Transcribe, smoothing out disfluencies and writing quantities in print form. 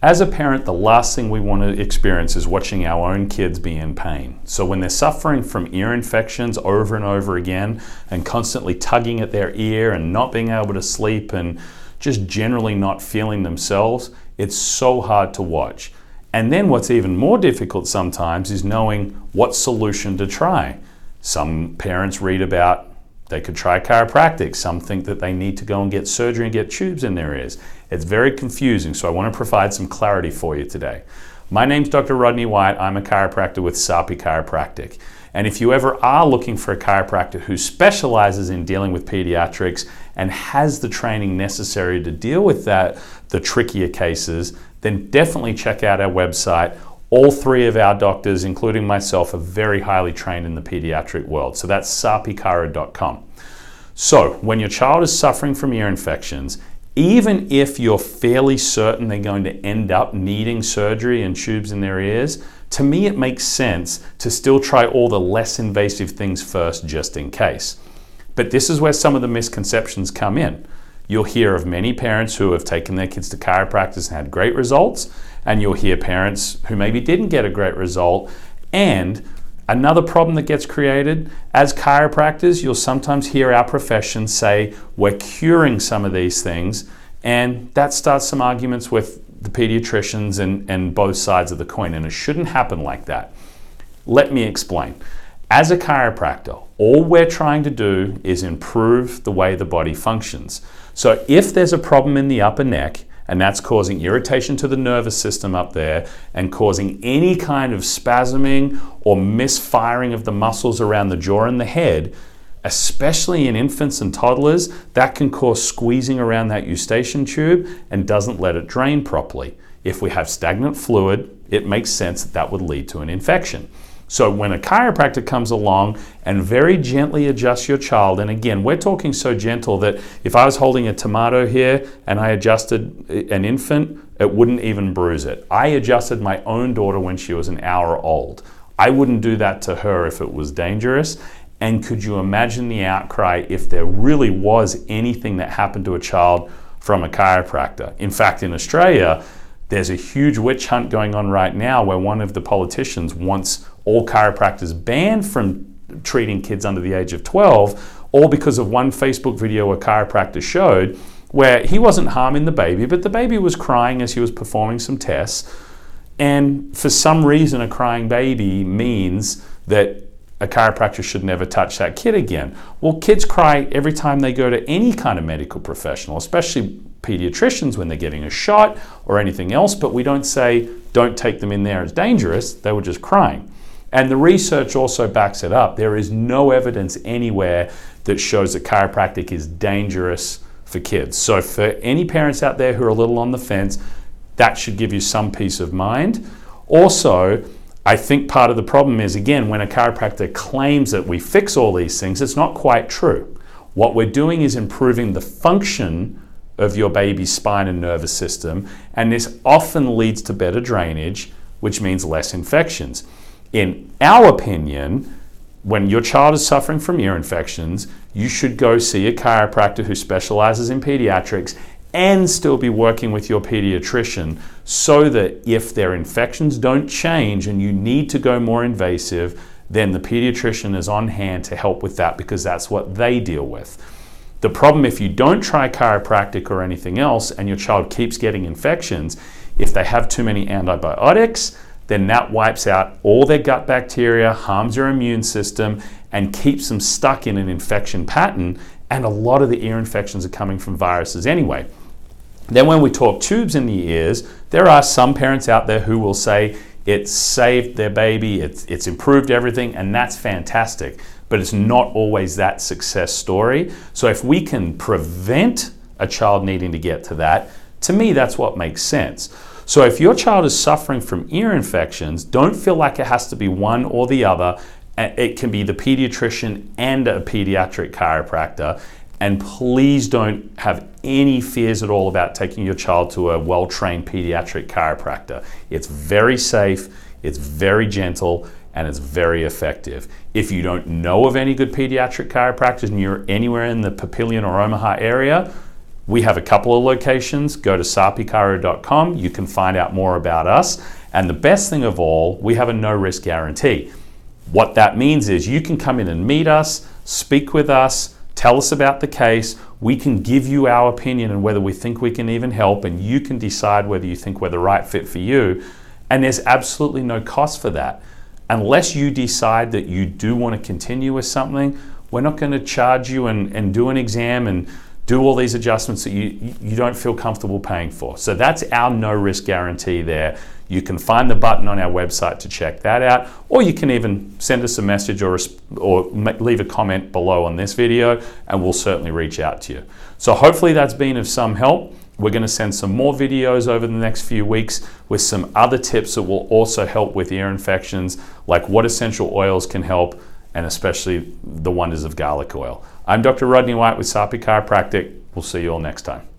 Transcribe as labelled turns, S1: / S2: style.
S1: As a parent, the last thing we want to experience is watching our own kids be in pain. So when they're suffering from ear infections over and over again and constantly tugging at their ear and not being able to sleep and just generally not feeling themselves, it's so hard to watch. And then what's even more difficult sometimes is knowing what solution to try. Some parents read about they could try chiropractic. Some think that they need to go and get surgery and get tubes in their ears. It's very confusing, so I want to provide some clarity for you today. My name's Dr. Rodney White. I'm a chiropractor with Sapi Chiropractic. And if you ever are looking for a chiropractor who specializes in dealing with pediatrics and has the training necessary to deal with the trickier cases, then definitely check out our website. All three of our doctors, including myself, are very highly trained in the pediatric world. So that's sapicaro.com. So when your child is suffering from ear infections, even if you're fairly certain they're going to end up needing surgery and tubes in their ears, to me it makes sense to still try all the less invasive things first just in case. But this is where some of the misconceptions come in. You'll hear of many parents who have taken their kids to chiropractors and had great results, and you'll hear parents who maybe didn't get a great result. And another problem that gets created, as chiropractors, you'll sometimes hear our profession say, we're curing some of these things, and that starts some arguments with the pediatricians and both sides of the coin, and it shouldn't happen like that. Let me explain. As a chiropractor, all we're trying to do is improve the way the body functions. So if there's a problem in the upper neck, and that's causing irritation to the nervous system up there and causing any kind of spasming or misfiring of the muscles around the jaw and the head, especially in infants and toddlers, that can cause squeezing around that eustachian tube and doesn't let it drain properly. If we have stagnant fluid, it makes sense that that would lead to an infection. So when a chiropractor comes along and very gently adjusts your child, and again, we're talking so gentle that if I was holding a tomato here and I adjusted an infant, it wouldn't even bruise it. I adjusted my own daughter when she was an hour old. I wouldn't do that to her if it was dangerous. And could you imagine the outcry if there really was anything that happened to a child from a chiropractor? In fact, in Australia, there's a huge witch hunt going on right now where one of the politicians wants all chiropractors banned from treating kids under the age of 12, all because of one Facebook video a chiropractor showed where he wasn't harming the baby, but the baby was crying as he was performing some tests. And for some reason, a crying baby means that a chiropractor should never touch that kid again. Well, kids cry every time they go to any kind of medical professional, especially pediatricians when they're getting a shot or anything else, but we don't say, don't take them in there, it's dangerous. They were just crying. And the research also backs it up. There is no evidence anywhere that shows that chiropractic is dangerous for kids. So for any parents out there who are a little on the fence, that should give you some peace of mind. Also, I think part of the problem is, again, when a chiropractor claims that we fix all these things, it's not quite true. What we're doing is improving the function of your baby's spine and nervous system, and this often leads to better drainage, which means less infections. In our opinion, when your child is suffering from ear infections, you should go see a chiropractor who specializes in pediatrics and still be working with your pediatrician so that if their infections don't change and you need to go more invasive, then the pediatrician is on hand to help with that because that's what they deal with. The problem if you don't try chiropractic or anything else and your child keeps getting infections, if they have too many antibiotics, then that wipes out all their gut bacteria, harms their immune system, and keeps them stuck in an infection pattern. And a lot of the ear infections are coming from viruses anyway. Then when we talk tubes in the ears, there are some parents out there who will say it's saved their baby, it's improved everything, and that's fantastic. But it's not always that success story. So if we can prevent a child needing to get to that, to me, that's what makes sense. So if your child is suffering from ear infections, don't feel like it has to be one or the other. It can be the pediatrician and a pediatric chiropractor. And please don't have any fears at all about taking your child to a well-trained pediatric chiropractor. It's very safe, it's very gentle, and it's very effective. If you don't know of any good pediatric chiropractors and you're anywhere in the Papillion or Omaha area, We have a couple of locations. Go to sarpicaro.com. You can find out more about us. And the best thing of all, we have a no-risk guarantee. What that means is you can come in and meet us, speak with us, tell us about the case. We can give you our opinion on whether we think we can even help, and you can decide whether you think we're the right fit for you. And there's absolutely no cost for that. Unless you decide that you do want to continue with something, we're not going to charge you and do an exam and do all these adjustments that you don't feel comfortable paying for. So that's our no risk guarantee there. You can find the button on our website to check that out, or you can even send us a message or leave a comment below on this video, and we'll certainly reach out to you. So hopefully that's been of some help. We're going to send some more videos over the next few weeks with some other tips that will also help with ear infections, like what essential oils can help, and especially the wonders of garlic oil. I'm Dr. Rodney White with Sarpi Chiropractic. We'll see you all next time.